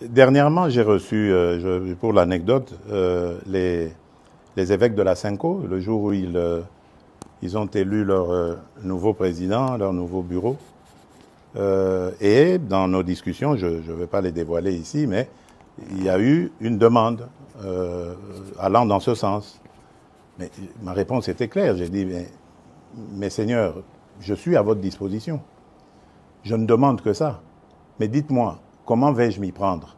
Dernièrement, j'ai reçu, pour l'anecdote, les évêques de la Cinco, le jour où ils ont élu leur nouveau président, leur nouveau bureau. Et dans nos discussions, je ne vais pas les dévoiler ici, mais il y a eu une demande allant dans ce sens. Mais ma réponse était claire. J'ai dit, mais seigneurs, je suis à votre disposition. Je ne demande que ça. Mais dites-moi, comment vais-je m'y prendre?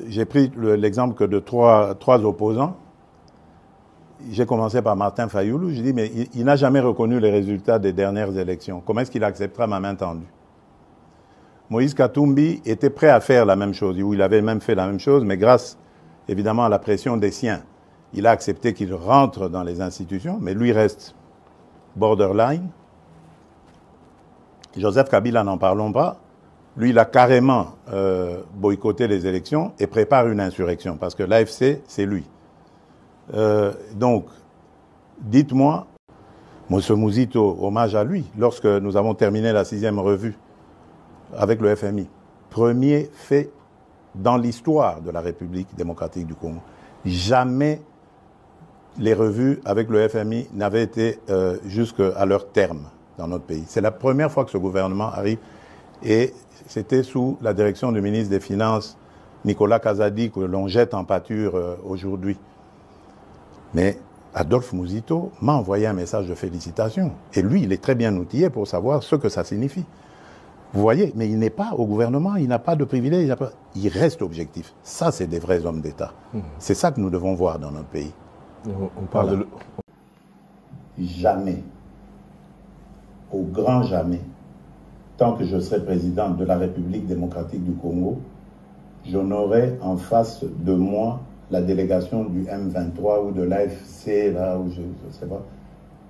J'ai pris l'exemple que de trois opposants. J'ai commencé par Martin Fayoulou. J'ai dit, mais il n'a jamais reconnu les résultats des dernières élections. Comment est-ce qu'il acceptera ma main tendue? Moïse Katumbi était prêt à faire la même chose, ou il avait même fait la même chose, mais grâce, évidemment, à la pression des siens, il a accepté qu'il rentre dans les institutions, mais lui reste borderline. Joseph Kabila, n'en parlons pas. Lui, il a carrément boycotté les élections et prépare une insurrection, parce que l'AFC, c'est lui. Donc, dites-moi, M. Mouzito, hommage à lui, lorsque nous avons terminé la 6e revue avec le FMI, premier fait dans l'histoire de la République démocratique du Congo. Jamais les revues avec le FMI n'avaient été jusqu'à leur terme dans notre pays. C'est la première fois que ce gouvernement arrive, et c'était sous la direction du ministre des Finances, Nicolas Kazadi, que l'on jette en pâture aujourd'hui. Mais Adolphe Mouzito m'a envoyé un message de félicitations. Et lui, il est très bien outillé pour savoir ce que ça signifie. Vous voyez, mais il n'est pas au gouvernement, il n'a pas de privilèges, il reste objectif. Ça, c'est des vrais hommes d'État. C'est ça que nous devons voir dans notre pays. On parle de... Jamais, au grand jamais, tant que je serai président de la République démocratique du Congo, je n'aurai en face de moi la délégation du M23 ou de l'AFC, là, ou je ne sais pas,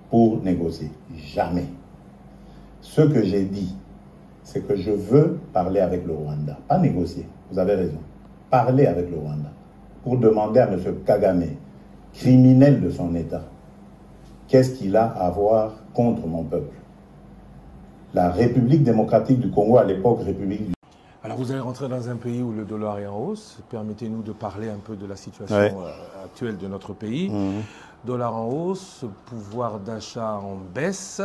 pour négocier. Jamais. Ce que j'ai dit, c'est que je veux parler avec le Rwanda. Pas négocier, vous avez raison. Parler avec le Rwanda. Pour demander à M. Kagame, criminel de son État, qu'est-ce qu'il a à voir contre mon peuple? La République démocratique du Congo, à l'époque, République du... Alors vous allez rentrer dans un pays où le dollar est en hausse. Permettez-nous de parler un peu de la situation actuelle de notre pays. Dollar en hausse, pouvoir d'achat en baisse.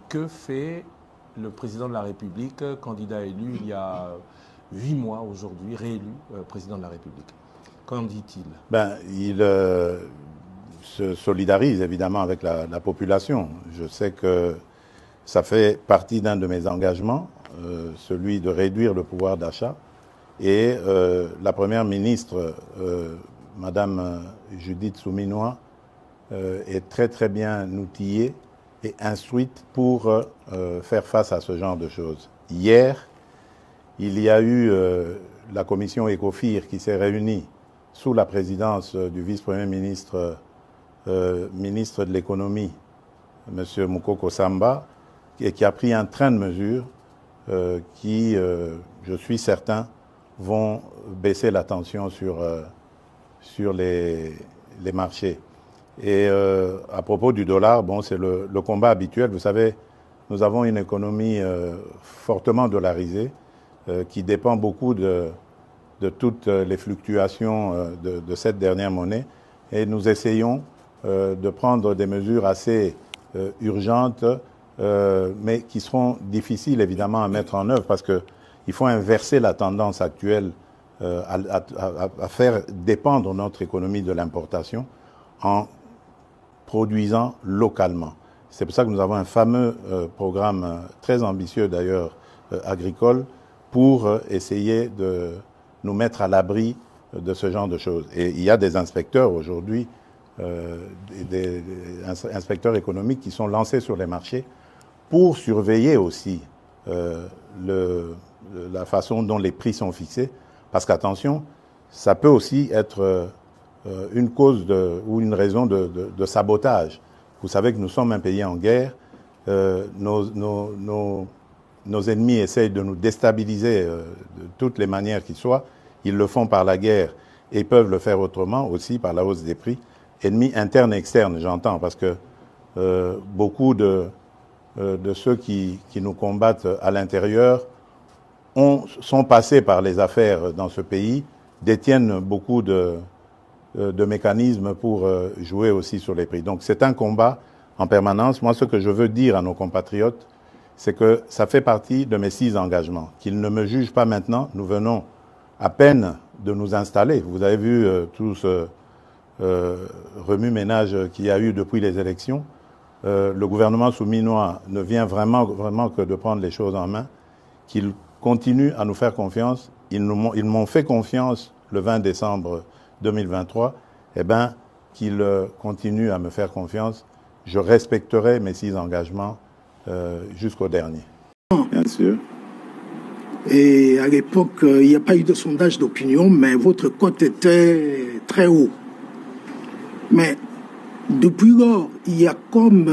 Que fait le président de la République, candidat élu il y a 8 mois aujourd'hui, réélu président de la République? Qu'en dit-il? Il se solidarise évidemment avec la population. Je sais que ça fait partie d'un de mes engagements, celui de réduire le pouvoir d'achat. Et la première ministre, Madame Judith Souminois, est très très bien outillée et instruite pour faire face à ce genre de choses. Hier, il y a eu la commission ECOFIR qui s'est réunie sous la présidence du vice-premier ministre, ministre de l'économie, M. Moukoko Samba, et qui a pris un train de mesures qui, je suis certain, vont baisser la tension sur les marchés. Et à propos du dollar, bon, c'est le combat habituel. Vous savez, nous avons une économie fortement dollarisée qui dépend beaucoup de toutes les fluctuations de cette dernière monnaie. Et nous essayons de prendre des mesures assez urgentes, mais qui seront difficiles évidemment à mettre en œuvre parce qu'il faut inverser la tendance actuelle à faire dépendre notre économie de l'importation en produisant localement. C'est pour ça que nous avons un fameux programme très ambitieux d'ailleurs agricole pour essayer de nous mettre à l'abri de ce genre de choses. Et il y a des inspecteurs aujourd'hui, des inspecteurs économiques qui sont lancés sur les marchés pour surveiller aussi la façon dont les prix sont fixés. Parce qu'attention, ça peut aussi être une cause ou une raison de sabotage. Vous savez que nous sommes un pays en guerre. Nos ennemis essayent de nous déstabiliser de toutes les manières qu'ils soient. Ils le font par la guerre et peuvent le faire autrement aussi par la hausse des prix. Ennemis internes et externes, j'entends, parce que beaucoup de ceux qui nous combattent à l'intérieur sont passés par les affaires dans ce pays détiennent beaucoup de mécanismes pour jouer aussi sur les prix. Donc c'est un combat en permanence. Moi, ce que je veux dire à nos compatriotes, c'est que ça fait partie de mes 6 engagements. Qu'ils ne me jugent pas maintenant. Nous venons à peine de nous installer. Vous avez vu tout ce remue-ménage qu'il y a eu depuis les élections. Le gouvernement souminois ne vient vraiment que de prendre les choses en main. Qu'ils continuent à nous faire confiance. Ils m'ont fait confiance le 20 décembre 2023. Eh bien, qu'ils continuent à me faire confiance. Je respecterai mes 6 engagements jusqu'au dernier. Bien sûr. Et à l'époque, il n'y a pas eu de sondage d'opinion, mais votre cote était très haut. Mais depuis lors, il y a comme,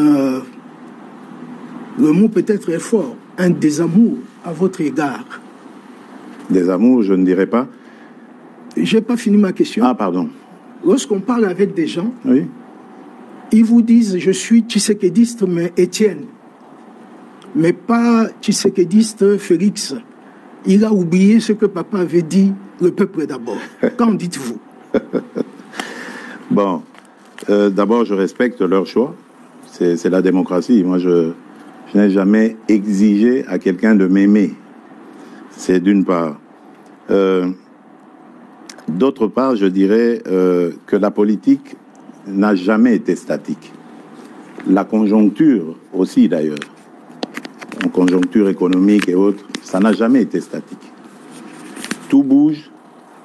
le mot peut-être est fort, un désamour à votre égard. Désamour, je ne dirais pas. Je n'ai pas fini ma question. Ah, pardon. Lorsqu'on parle avec des gens, oui. Ils vous disent « je suis tshisekédiste, mais Étienne ». Mais pas tshisekédiste Félix. Il a oublié ce que papa avait dit, le peuple d'abord. Qu'en dites-vous? Bon, d'abord, je respecte leur choix. C'est la démocratie. Moi, je n'ai jamais exigé à quelqu'un de m'aimer. C'est d'une part. D'autre part, je dirais que la politique n'a jamais été statique. La conjoncture aussi, d'ailleurs, en conjoncture économique et autres, ça n'a jamais été statique. Tout bouge,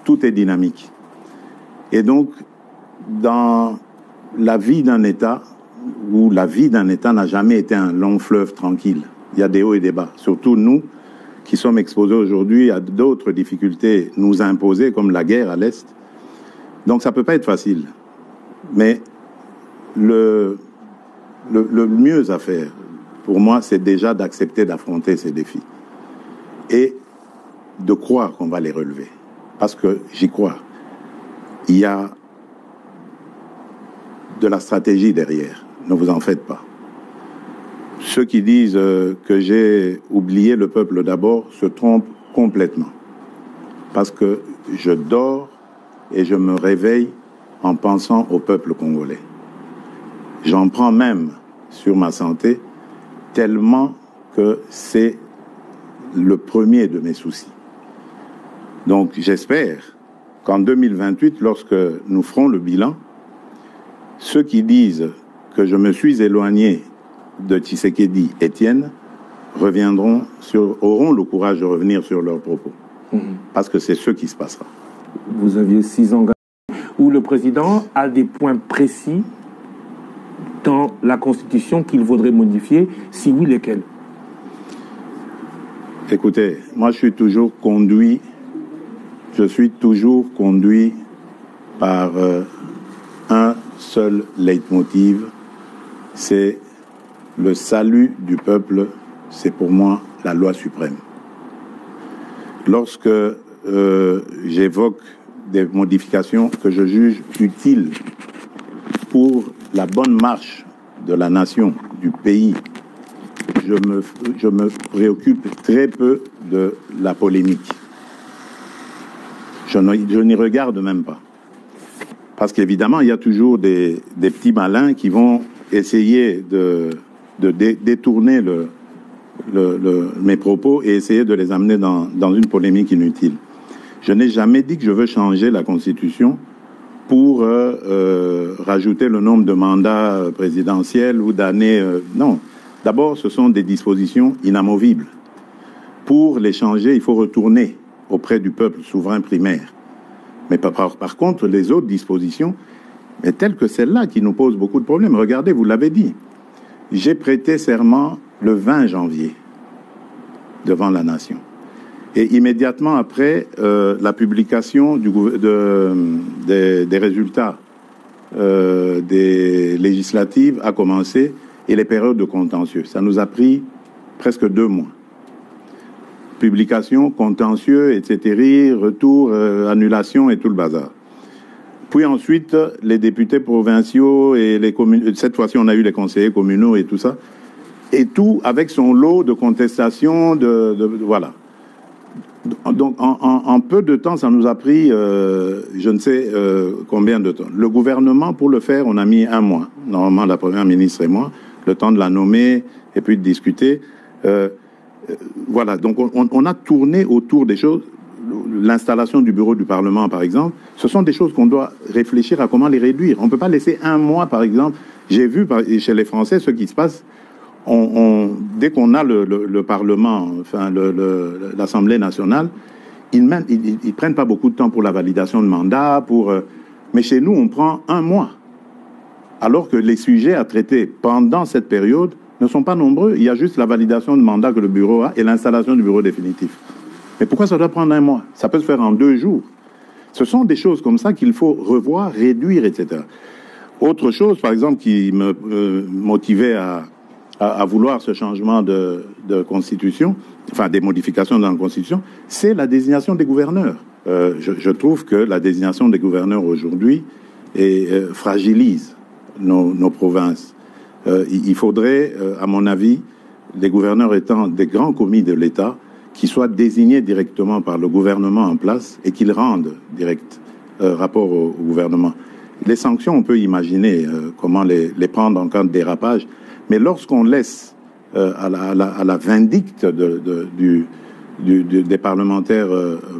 tout est dynamique. Et donc, dans la vie d'un État, où la vie d'un État n'a jamais été un long fleuve tranquille, il y a des hauts et des bas. Surtout nous, qui sommes exposés aujourd'hui à d'autres difficultés nous imposées, comme la guerre à l'Est. Donc ça ne peut pas être facile. Mais le mieux à faire, pour moi, c'est déjà d'accepter d'affronter ces défis. Et de croire qu'on va les relever. Parce que j'y crois. Il y a de la stratégie derrière. Ne vous en faites pas. Ceux qui disent que j'ai oublié le peuple d'abord se trompent complètement. Parce que je dors et je me réveille en pensant au peuple congolais. J'en prends même sur ma santé tellement que c'est le premier de mes soucis. Donc j'espère qu'en 2028, lorsque nous ferons le bilan, ceux qui disent que je me suis éloigné de Tshisekedi Étienne auront le courage de revenir sur leurs propos. Parce que c'est ce qui se passera. Vous aviez 6 engagements où le président a des points précis dans la Constitution qu'il vaudrait modifier, si oui, lesquels? Écoutez, moi je suis toujours conduit par un seul leitmotiv, c'est le salut du peuple, c'est pour moi la loi suprême. Lorsque j'évoque des modifications que je juge utiles pour la bonne marche de la nation, du pays, je me préoccupe très peu de la polémique. Je n'y regarde même pas. Parce qu'évidemment, il y a toujours des petits malins qui vont essayer de détourner mes propos et essayer de les amener dans une polémique inutile. Je n'ai jamais dit que je veux changer la Constitution pour rajouter le nombre de mandats présidentiels ou d'années. Non. D'abord, ce sont des dispositions inamovibles. Pour les changer, il faut retourner auprès du peuple souverain primaire. Mais par contre, les autres dispositions, telles que celle-là, qui nous posent beaucoup de problèmes. Regardez, vous l'avez dit. J'ai prêté serment le 20 janvier devant la nation. Et immédiatement après, la publication des résultats des législatives a commencé et les périodes de contentieux. Ça nous a pris presque 2 mois. Publication, contentieux, etc., retour, annulation et tout le bazar. Puis ensuite, les députés provinciaux et les communes, cette fois-ci on a eu les conseillers communaux et tout ça, et tout avec son lot de contestations, voilà. Donc, en peu de temps, ça nous a pris, je ne sais combien de temps. Le gouvernement, pour le faire, on a mis 1 mois. Normalement, la première ministre et moi, le temps de la nommer et puis de discuter. Voilà, donc on a tourné autour des choses. L'installation du bureau du Parlement, par exemple, ce sont des choses qu'on doit réfléchir à comment les réduire. On ne peut pas laisser 1 mois, par exemple. J'ai vu chez les Français ce qui se passe. Dès qu'on a le Parlement, enfin l'Assemblée nationale, ils prennent pas beaucoup de temps pour la validation de mandat. Mais chez nous, on prend 1 mois. Alors que les sujets à traiter pendant cette période ne sont pas nombreux. Il y a juste la validation de mandat que le bureau a et l'installation du bureau définitif. Mais pourquoi ça doit prendre 1 mois? Ça peut se faire en 2 jours. Ce sont des choses comme ça qu'il faut revoir, réduire, etc. Autre chose, par exemple, qui me motivait à vouloir ce changement de constitution, enfin des modifications dans la constitution, c'est la désignation des gouverneurs. Je trouve que la désignation des gouverneurs aujourd'hui fragilise nos provinces. Il faudrait, à mon avis, les gouverneurs étant des grands commis de l'État, qui soient désignés directement par le gouvernement en place et qu'ils rendent direct rapport au gouvernement. Les sanctions, on peut imaginer comment les prendre en cas de dérapage, mais lorsqu'on laisse à la vindicte des parlementaires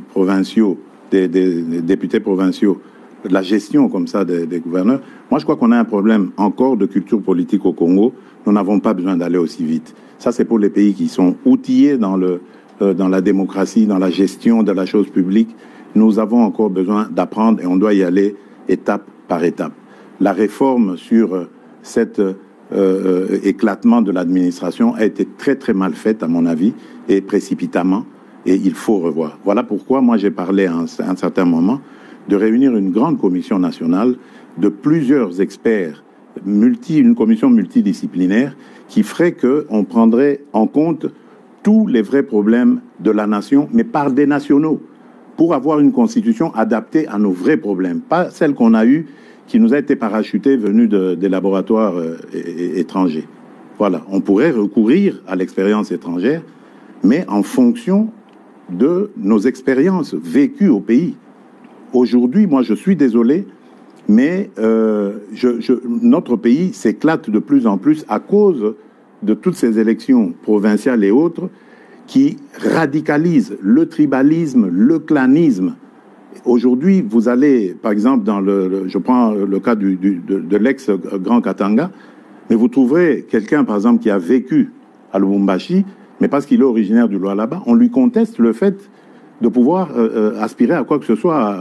provinciaux, des députés provinciaux, la gestion comme ça des gouverneurs, moi je crois qu'on a un problème encore de culture politique au Congo. Nous n'avons pas besoin d'aller aussi vite. Ça, c'est pour les pays qui sont outillés dans la démocratie, dans la gestion de la chose publique. Nous avons encore besoin d'apprendre et on doit y aller étape par étape. La réforme sur cet éclatement de l'administration a été très très mal faite à mon avis et précipitamment, et il faut revoir. Voilà pourquoi moi j'ai parlé à un certain moment de réunir une grande commission nationale de plusieurs experts, une commission multidisciplinaire qui ferait qu'on prendrait en compte tous les vrais problèmes de la nation, mais par des nationaux, pour avoir une constitution adaptée à nos vrais problèmes, pas celle qu'on a eue, qui nous a été parachutée venue des laboratoires étrangers. Voilà, on pourrait recourir à l'expérience étrangère, mais en fonction de nos expériences vécues au pays. Aujourd'hui, moi je suis désolé, mais notre pays s'éclate de plus en plus à cause de toutes ces élections provinciales et autres qui radicalisent le tribalisme, le clanisme. Aujourd'hui, vous allez, par exemple, je prends le cas de l'ex-Grand Katanga, mais vous trouverez quelqu'un, par exemple, qui a vécu à Lubumbashi, mais parce qu'il est originaire du Lualaba, on lui conteste le fait de pouvoir aspirer à quoi que ce soit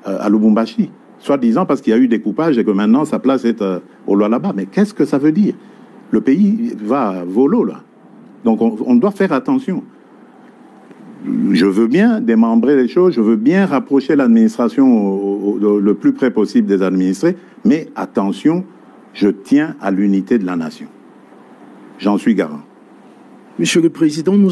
à Lubumbashi, soi-disant parce qu'il y a eu découpage et que maintenant sa place est au Lualaba. Mais qu'est-ce que ça veut dire? Le pays va volo, là. Donc on doit faire attention. Je veux bien démembrer les choses, je veux bien rapprocher l'administration le plus près possible des administrés, mais attention, je tiens à l'unité de la nation. J'en suis garant. Monsieur le Président, nous